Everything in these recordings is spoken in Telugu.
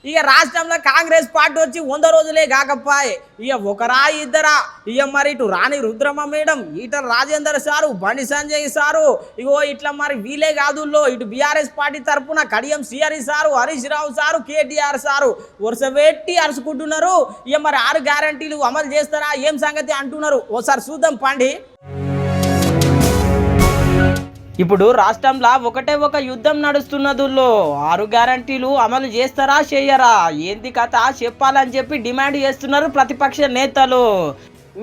ఇక రాష్ట్రంలో కాంగ్రెస్ పార్టీ వచ్చి 100 రోజులే కాకపాయే ఇక ఒకరా ఇద్దరా ఇక మరి ఇటు రాణి Rudramma madam Etela Rajender sir Bandi Sanjay sir ఇగో ఇట్లా మరి వీలే కాదుల్లో ఇటు బీఆర్ఎస్ పార్టీ తరఫున Kadiyam CRE sir Harish Rao sir KTR sir వరుస పెట్టి అరుచుకుంటున్నారు ఇక మరి 6 గ్యారంటీలు అమలు చేస్తారా ఏం సంగతి అంటున్నారు ఓసారి చూద్దాం పండి ఇప్పుడు రాష్ట్రంలో ఒకటే ఒక యుద్ధం నడుస్తున్నదుల్లో 6 గ్యారంటీలు అమలు చేస్తారా చేయరా ఏంది కథ చెప్పాలని చెప్పి డిమాండ్ చేస్తున్నారు ప్రతిపక్ష నేతలు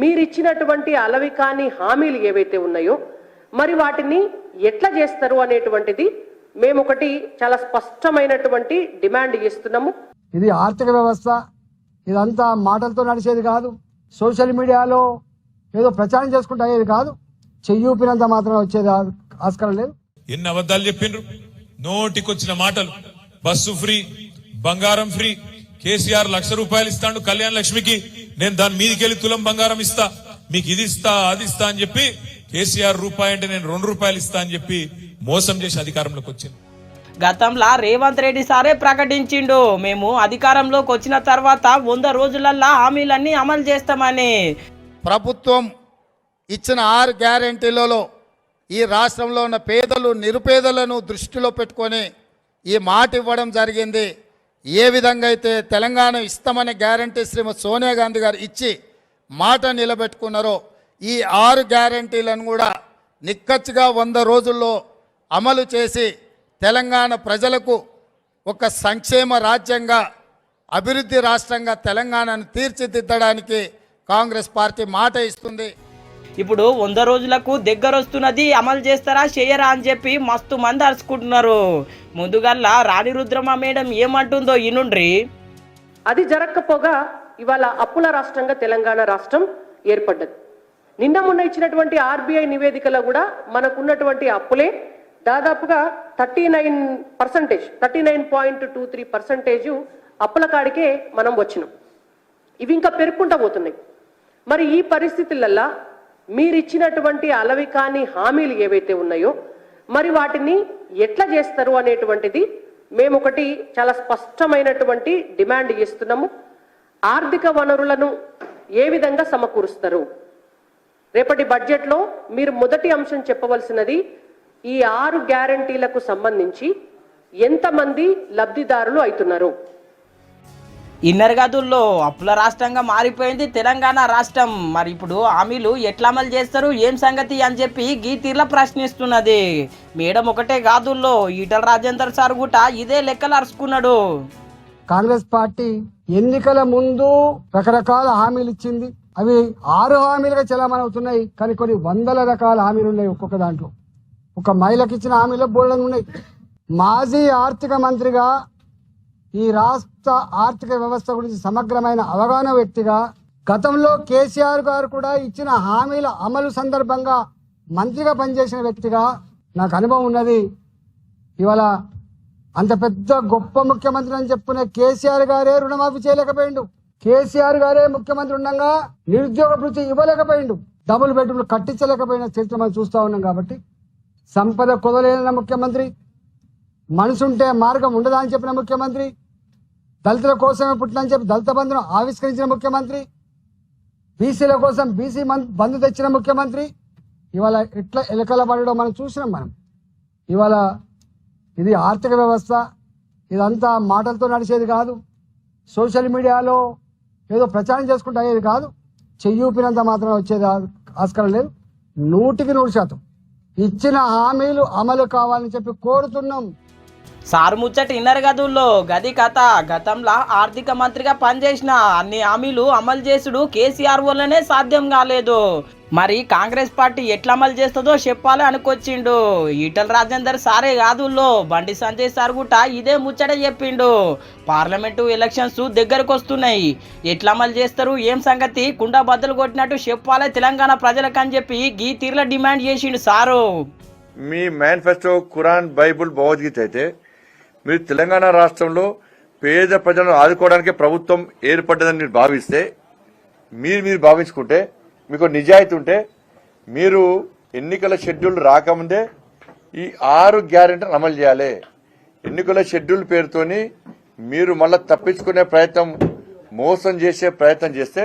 మీరిచ్చినటువంటి అలవి కాని హామీలు ఏవైతే ఉన్నాయో మరి వాటిని ఎట్లా చేస్తారు అనేటువంటిది మేము ఒకటి చాలా స్పష్టమైనటువంటి డిమాండ్ చేస్తున్నాము ఇది ఆర్థిక వ్యవస్థ ఇదంతా మాటలతో నడిచేది కాదు సోషల్ మీడియాలో ఏదో ప్రచారం చేసుకుంటే అయ్యేది కాదు చెయ్యూపినంత మాత్రం వచ్చేది ఆస్కారం లేదు ఎన్ని అబద్ధాలు చెప్పిండ్రు నోటికొచ్చిన మాటలు బస్సు ఫ్రీ బంగారం ఫ్రీ కేసీఆర్ ₹1,00,000 ఇస్తాడు కళ్యాణ లక్ష్మికి నేను దాని మీదికెళ్ళి తులం బంగారం ఇస్తా మీకు ఇది ఇస్తా అది ఇస్తా అని చెప్పి కేసీఆర్ రూపాయి అంటే నేను ₹2 ఇస్తా అని చెప్పి మోసం చేసి అధికారంలోకి వచ్చింది గతంలో రేవంత్ రెడ్డి సారే ప్రకటించిండు మేము అధికారంలోకి వచ్చిన తర్వాత 100 రోజులల్లా హామీలన్నీ అమలు చేస్తామని ప్రభుత్వం ఇచ్చిన 6 గ్యారెంటీలలో ఈ రాష్ట్రంలో ఉన్న పేదలు నిరుపేదలను దృష్టిలో పెట్టుకొని ఈ మాట ఇవ్వడం జరిగింది ఏ విధంగా అయితే తెలంగాణ ఇస్తామనే గ్యారెంటీ శ్రీమతి సోనియా గాంధీ గారు ఇచ్చి మాట నిలబెట్టుకున్నారో ఈ 6 గ్యారెంటీలను కూడా నిక్కచ్చిగా 100 రోజుల్లో అమలు చేసి తెలంగాణ ప్రజలకు ఒక సంక్షేమ రాజ్యంగా అభివృద్ధి రాష్ట్రంగా తెలంగాణను తీర్చిదిద్దడానికి కాంగ్రెస్ పార్టీ మాట ఇస్తుంది ఇప్పుడు 100 రోజులకు దగ్గర వస్తున్నది అమలు చేస్తారా చేయరా అని చెప్పి మస్తు మంది అరుచుకుంటున్నారు ముందుగల్లా రాణి రుద్రమ్మ మేడం ఏమంటుందో ఇనుండ్రి అది జరగకపోగా ఇవాళ అప్పుల రాష్ట్రంగా తెలంగాణ రాష్ట్రం ఏర్పడ్డది నిన్న మొన్న ఇచ్చినటువంటి ఆర్బీఐ నివేదికలో కూడా మనకున్నటువంటి అప్పులే దాదాపుగా 39.23% అప్పుల కాడికే మనం వచ్చినాం ఇవి ఇంకా పెరుగుకుంటూ పోతున్నాయి మరి ఈ పరిస్థితులల్లా మీరిచ్చినటువంటి అలవి కాని హామీలు ఏవైతే ఉన్నాయో మరి వాటిని ఎట్లా చేస్తారు అనేటువంటిది మేము ఒకటి చాలా స్పష్టమైనటువంటి డిమాండ్ చేస్తున్నాము ఆర్థిక వనరులను ఏ విధంగా సమకూరుస్తారు రేపటి బడ్జెట్లో మీరు మొదటి అంశం చెప్పవలసినది ఈ 6 గ్యారంటీలకు సంబంధించి ఎంతమంది లబ్ధిదారులు అవుతున్నారు ఇన్నర్ గదుల్లో అప్పుల రాష్ట్రంగా మారిపోయింది తెలంగాణ రాష్ట్రం మరి ఇప్పుడు హామీలు ఎట్లా అమలు చేస్తారు ఏం సంగతి అని చెప్పి గీతీర్ల ప్రశ్నిస్తున్నది మేడం ఒకటే కాదుల్లో ఈటల రాజేందర్ సార్ కూడా ఇదే లెక్కలు అరుచుకున్నాడు కాంగ్రెస్ పార్టీ ఎన్నికల ముందు రకరకాల హామీలు ఇచ్చింది అవి 6 హామీలుగా చలామణి అవుతున్నాయి కానీ కొన్ని వందల రకాల హామీలు ఉన్నాయి ఒక్కొక్క దాంట్లో ఒక మహిళకి ఇచ్చిన హామీలో బోల్డన్ ఉన్నాయి మాజీ ఆర్థిక మంత్రిగా ఈ రాష్ట్ర ఆర్థిక వ్యవస్థ గురించి సమగ్రమైన అవగాహన వ్యక్తిగా గతంలో కేసీఆర్ గారు కూడా ఇచ్చిన హామీల అమలు సందర్భంగా మంత్రిగా పనిచేసిన వ్యక్తిగా నాకు అనుభవం ఉన్నది ఇవాళ అంత పెద్ద గొప్ప ముఖ్యమంత్రి అని చెప్పుకునే కేసీఆర్ గారే రుణమాఫీ చేయలేకపోయిండు కేసీఆర్ గారే ముఖ్యమంత్రి ఉండగా నిరుద్యోగ భృతి ఇవ్వలేకపోయిండు డబుల్ బెడ్రూమ్లు కట్టించలేకపోయిన చరిత్ర మనం చూస్తా ఉన్నాం కాబట్టి సంపద కుదలేన ముఖ్యమంత్రి మనసుంటే మార్గం ఉండదా అని చెప్పిన ముఖ్యమంత్రి దళితుల కోసమే పుట్టినని చెప్పి దళిత బంధును ఆవిష్కరించిన ముఖ్యమంత్రి బీసీల కోసం బీసీ బంధు తెచ్చిన ముఖ్యమంత్రి ఇవాళ ఎట్లా ఎలకల పడడం మనం చూసినాం మనం ఇవాళ ఇది ఆర్థిక వ్యవస్థ ఇదంతా మాటలతో నడిచేది కాదు సోషల్ మీడియాలో ఏదో ప్రచారం చేసుకుంటే అయ్యేది కాదు చెయ్యూపినంత మాత్రం వచ్చేది ఆస్కారం లేదు 100% ఇచ్చిన హామీలు అమలు కావాలని చెప్పి కోరుతున్నాం సారు ముచ్చట ఇన్నర్ గదుల్లో గది కథ గతంలో ఆర్థిక మంత్రిగా పనిచేసిన అన్ని హామీలు అమలు చేసుడు కేసీఆర్ వల్లనే సాధ్యం కాలేదు మరి కాంగ్రెస్ పార్టీ ఎట్లా అమలు చేస్తుందో చెప్పాలి అనుకొచ్చిండు ఈటల రాజేందర్ సారే కాదుల్లో బండి సంజయ్ సార్ కూడా ఇదే ముచ్చట చెప్పిండు పార్లమెంటు ఎలక్షన్స్ దగ్గరకు వస్తున్నాయి ఎట్లా అమలు చేస్తారు ఏం సంగతి కుండ బద్దలు కొట్టినట్టు చెప్పాలి తెలంగాణ ప్రజలకు అని చెప్పి ఈ తీరులో డిమాండ్ చేసిండు సారు మీ మేనిఫెస్టో ఖురాన్ బైబుల్ భగవద్గీత అయితే మీరు తెలంగాణ రాష్ట్రంలో పేద ప్రజలను ఆదుకోవడానికి ప్రభుత్వం ఏర్పడ్డదని మీరు భావిస్తే మీరు భావించుకుంటే మీకు నిజాయితీ ఉంటే మీరు ఎన్నికల షెడ్యూల్ రాకముందే ఈ 6 గ్యారెంటీలు అమలు చేయాలి. ఎన్నికల షెడ్యూల్ పేరుతోని మీరు మళ్ళీ తప్పించుకునే ప్రయత్నం, మోసం చేసే ప్రయత్నం చేస్తే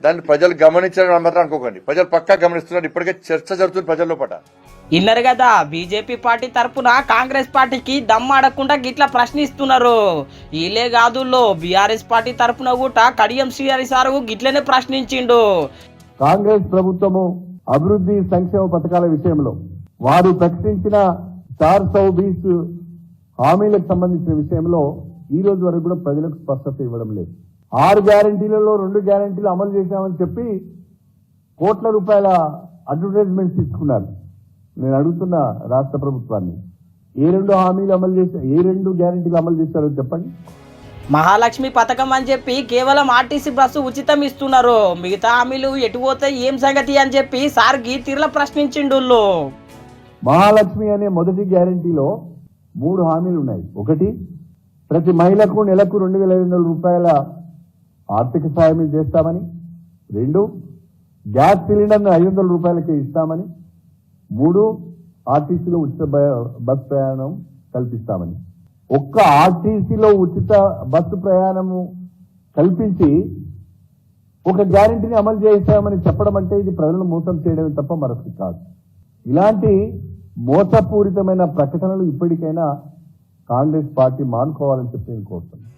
దాన్ని ప్రజలు గమనించాలని మాత్రం అనుకోకండి. ప్రజలు పక్కా గమనిస్తున్నారు. ఇప్పటికే చర్చ జరుగుతుంది ప్రజల లోపల. ఇన్నరు కదా బీజేపీ పార్టీ తరపున కాంగ్రెస్ పార్టీకి దమ్మాడకుండా గిట్లా ప్రశ్నిస్తున్నారు. ఈలే కాదుల్లో బీఆర్ఎస్ పార్టీ తరపున కూడా కడియం శ్రీహరి సారు గిట్లనే ప్రశ్నించిండు. కాంగ్రెస్ ప్రభుత్వము అభివృద్ధి సంక్షేమ పథకాల విషయంలో వారు ప్రకటించిన 420 హామీలకు సంబంధించిన విషయంలో ఈ రోజు వరకు కూడా ప్రజలకు స్పష్టత ఇవ్వడం లేదు. 6 గ్యారంటీలలో 2 గ్యారంటీలు అమలు చేశామని చెప్పి కోట్ల రూపాయల అడ్వర్టైజ్మెంట్స్ ఇచ్చుకున్నారు. నేను అడుగుతున్న రాష్ట్ర ప్రభుత్వాన్ని, ఏ 2 హామీలు అమలు చేశారు, ఏ 2 గ్యారంటీలు అమలు చేశారో చెప్పండి. మహాలక్ష్మి పథకం అని చెప్పి కేవలం ఆర్టీసీ బస్సు ఉచితం ఇస్తున్నారు. మిగతా హామీలు ఎటు పోతాయి ఏం సంగతి అని చెప్పి సార్ తీర్ల ప్రశ్నించిండు. మహాలక్ష్మి అనే మొదటి గ్యారంటీలో 3 హామీలు ఉన్నాయి. ఒకటి, ప్రతి మహిళకు నెలకు 2,500 రూపాయల ఆర్థిక సాయం చేస్తామని. 2, గ్యాస్ సిలిండర్ను 500 రూపాయలకే ఇస్తామని. 3, ఆర్టీసీలో ఉచిత బస్ ప్రయాణం కల్పిస్తామని. ఒక్క ఆర్టీసీలో ఉచిత బస్సు ప్రయాణము కల్పించి ఒక గ్యారంటీని అమలు చేస్తామని చెప్పడం అంటే ఇది ప్రజలను మోసం చేయడమే తప్ప మరొకటి కాదు. ఇలాంటి మోసపూరితమైన ప్రకటనలు ఇప్పటికైనా కాంగ్రెస్ పార్టీ మానుకోవాలని చెప్పి నేను కోరుతున్నాను.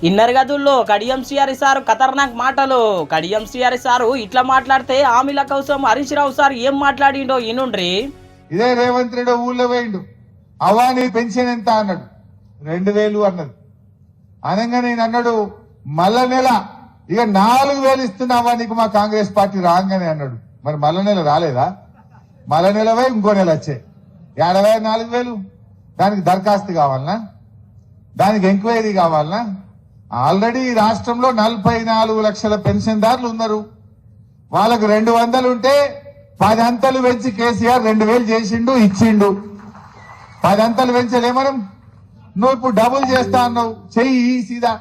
ఇన్నర్ గదుల్లో కడియం శ్రీహరి సారు ఖతర్నాక్ మాటలు. కడియం శ్రీహరి సారు ఇట్లా మాట్లాడితే హామీల కోసం హరీష్ రావు సార్ ఏం మాట్లాడిండో ఈనుండ్రి. ఇదే రేవంత్ రెడ్డి ఊళ్ళో వేయండు, అవ్వాని పెన్షన్ ఎంత అన్నాడు, 2,000 అన్నది. అనగా నేను అన్నాడు మళ్ళా నెల ఇక 4,000 ఇస్తున్నావా నీకు మా కాంగ్రెస్ పార్టీ రాగానే అన్నాడు. మరి మళ్ళా నెల రాలేదా? మళ్ళా నెల పోయి ఇంకో నెల వచ్చాయి. 4,000 దానికి దరఖాస్తు కావాలనా? దానికి ఎంక్వైరీ కావాలనా? ఆల్రెడీ ఈ రాష్ట్రంలో 44 లక్షల పెన్షన్దారులు ఉన్నారు. వాళ్ళకు 200 ఉంటే 10 అంతలు పెంచి కేసీఆర్ 2,000 చేసిండు, ఇచ్చిండు. 10 అంతలు పెంచలే మనం. నువ్వు ఇప్పుడు డబుల్ చేస్తా అన్నావు, చెయ్యి సీదా.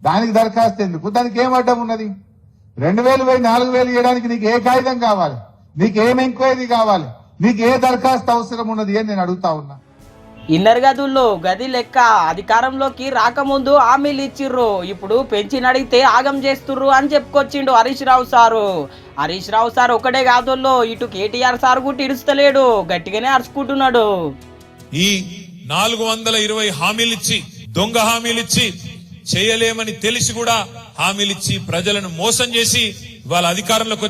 దానికి దరఖాస్తు ఎందుకు? దానికి ఏం అడ్డం ఉన్నది? 2,000 పోయి 4,000 ఇవ్వడానికి నీకు ఏ కాగితం కావాలి? నీకు ఏం ఎంక్వైరీ కావాలి? నీకు ఏ దరఖాస్తు అవసరం ఉన్నది అని నేను అడుగుతా ఉన్నా. ఇన్నర్ గదుల్లో గది లెక్క అధికారంలోకి రాకముందు హామీలు ఇచ్చిర్రు, ఇప్పుడు పెంచి నడిగితే ఆగం చేస్తుర్రు అని చెప్పుకొచ్చిండు హరీష్ రావు సారు. హరీష్ రావు సార్ ఒకటే కాదుల్లో ఇటు కేటీఆర్ సార్ కూడా ఇడుస్తలేడు, గట్టిగానే అరుచుకుంటున్నాడు. ఈ 420 హామీలిచ్చి, దొంగ హామీలిచ్చి, చేయలేమని తెలిసి కూడా హామీలిచ్చి ప్రజలను మోసం చేసి వాళ్ళ అధికారంలోకి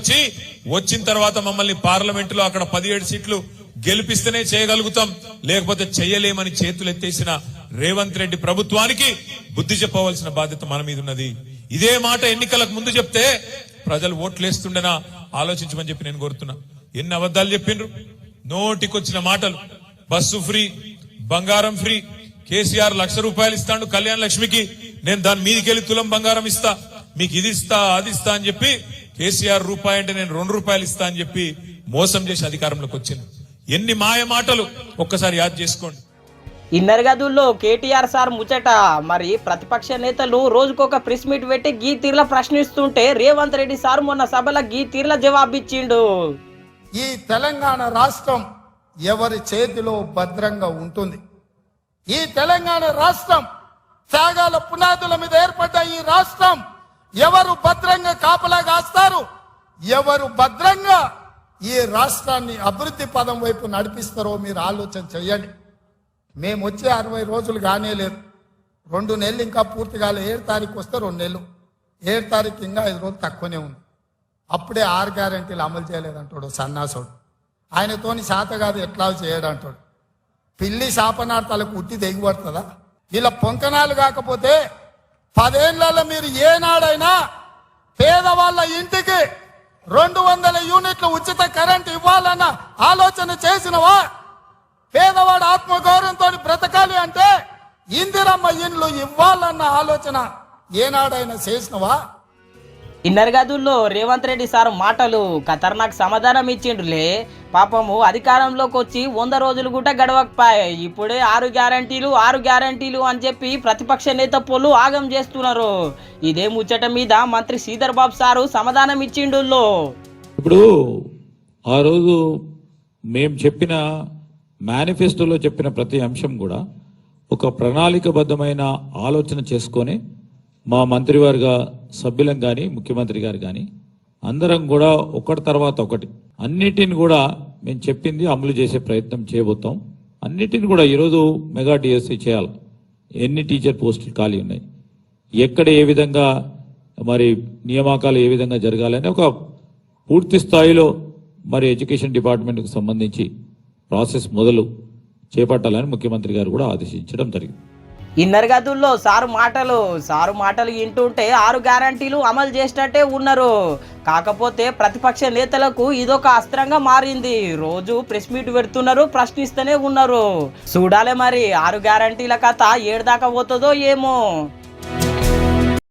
వచ్చిన తర్వాత మమ్మల్ని పార్లమెంటులో అక్కడ 17 సీట్లు గెలిపిస్తేనే చేయగలుగుతాం, లేకపోతే చేయలేమని చేతులెత్తేసిన రేవంత్ రెడ్డి ప్రభుత్వానికి బుద్ధి చెప్పవలసిన బాధ్యత మన మీద ఉన్నది. ఇదే మాట ఎన్నికలకు ముందు చెప్తే ప్రజలు ఓట్లేస్తుండేనా ఆలోచించమని చెప్పి నేను కోరుతున్నా. ఎన్ని అబద్ధాలు చెప్పిండ్రు, నోటికొచ్చిన మాటలు. బస్సు ఫ్రీ, బంగారం ఫ్రీ, కేసీఆర్ 1,00,000 రూపాయలు ఇస్తాడు కళ్యాణ లక్ష్మికి, నేను దాని మీదికెళ్ళి తులం బంగారం ఇస్తా, మీకు ఇది ఇస్తా అది ఇస్తా అని చెప్పి కేసీఆర్ రూపాయి అంటే నేను 2 రూపాయలు ఇస్తా అని చెప్పి మోసం చేసి అధికారంలోకి వచ్చింది. ఎన్ని మాయ మాటలు ఒక్కసారి యాద్ చేసుకోండి. ఇన్నర్ గదుల్లో కేటీఆర్ సార్ ముచ్చట. మరి ప్రతిపక్ష నేతలు రోజుకొక ప్రెస్ మీట్ పెట్టి గీ తీర్ల ప్రశ్నిస్తుంటే రేవంత్ రెడ్డి సార్ మొన్న సభలో గీ తీర్ల జవాబిచ్చిండు. ఈ తెలంగాణ రాష్ట్రం ఎవరి చేతిలో భద్రంగా ఉంటుంది? ఈ తెలంగాణ రాష్ట్రం త్యాగాల పునాదుల మీద ఏర్పడ్డ ఈ రాష్ట్రం ఎవరు భద్రంగా కాపలా కాస్తారు, ఎవరు భద్రంగా ఈ రాష్ట్రాన్ని అభివృద్ధి పదం వైపు నడిపిస్తారో మీరు ఆలోచన చెయ్యండి. మేము వచ్చే 60 రోజులు కానే లేదు, 2 నెలలు ఇంకా పూర్తి కాలే. 7 తారీఖు వస్తే 2 నెలలు, 7 తారీఖు ఇంకా 5 రోజులు తక్కువనే ఉంది. అప్పుడే 6 గ్యారెంటీలు అమలు చేయలేదంటాడు సన్నాసుడు. ఆయనతోని శాత కాదు ఎట్లా చేయడంటాడు. పిల్లి శాపనార్థాలకు ఉట్టి దిగిపడుతుందా? ఇలా పొంకనాలు కాకపోతే 10 ఏళ్లలో మీరు ఏనాడైనా పేదవాళ్ళ ఇంటికి 200 యూనిట్లు ఉచిత కరెంట్ ఇవ్వాలన్న ఆలోచన చేసినవా? పేదవాడు ఆత్మగౌరవంతో బ్రతకాలి అంటే ఇందిరమ్మ ఇండ్లు ఇవ్వాలన్న ఆలోచన ఏనాడైనా చేసినవా? ఇన్నర్ గదుల్లో రేవంత్ రెడ్డి సార్ మాటలు ఖతర్నాక్ సమాధానం ఇచ్చిండ్రులే. పాపము అధికారంలోకి వచ్చి 100 రోజులు కూడా గడవకపోయాయి, ఇప్పుడే 6 గ్యారంటీలు అని చెప్పి ప్రతిపక్ష నేత పోలు ఆగం చేస్తున్నారు. ఇదే ముచ్చట మీద మంత్రి శ్రీధర్ బాబు సారు సమాధానం ఇచ్చిండు. ఇప్పుడు ఆ రోజు మేము చెప్పిన మేనిఫెస్టోలో చెప్పిన ప్రతి అంశం కూడా ఒక ప్రణాళికబద్ధమైన ఆలోచన చేసుకొని మా మంత్రివర్గ సభ్యులం కానీ ముఖ్యమంత్రి గారు కానీ అందరం కూడా ఒకటి తర్వాత ఒకటి అన్నిటిని కూడా మేము చెప్పింది అమలు చేసే ప్రయత్నం చేయబోతాం. అన్నిటిని కూడా ఈరోజు మెగా డిఎస్సి చేయాలి. ఎన్ని టీచర్ పోస్టులు ఖాళీ ఉన్నాయి, ఎక్కడ ఏ విధంగా మరి నియామకాలు ఏ విధంగా జరగాలని ఒక పూర్తి స్థాయిలో మరి ఎడ్యుకేషన్ డిపార్ట్మెంట్కు సంబంధించి ప్రాసెస్ మొదలు చేపట్టాలని ముఖ్యమంత్రి గారు కూడా ఆదేశించడం జరిగింది. ఇన్నర్ గదుల్లో సారు మాటలు వింటుంటే 6 గ్యారంటీలు అమలు చేసినట్టే ఉన్నారు. కాకపోతే ప్రతిపక్ష నేతలకు ఇదొక అస్త్రంగా మారింది. రోజు ప్రెస్ మీట్ పెడుతున్నారు, ప్రశ్నిస్తూనే ఉన్నారు. చూడాలి మరి 6 గ్యారంటీల కథ ఏడు దాకా పోతుందో ఏమో.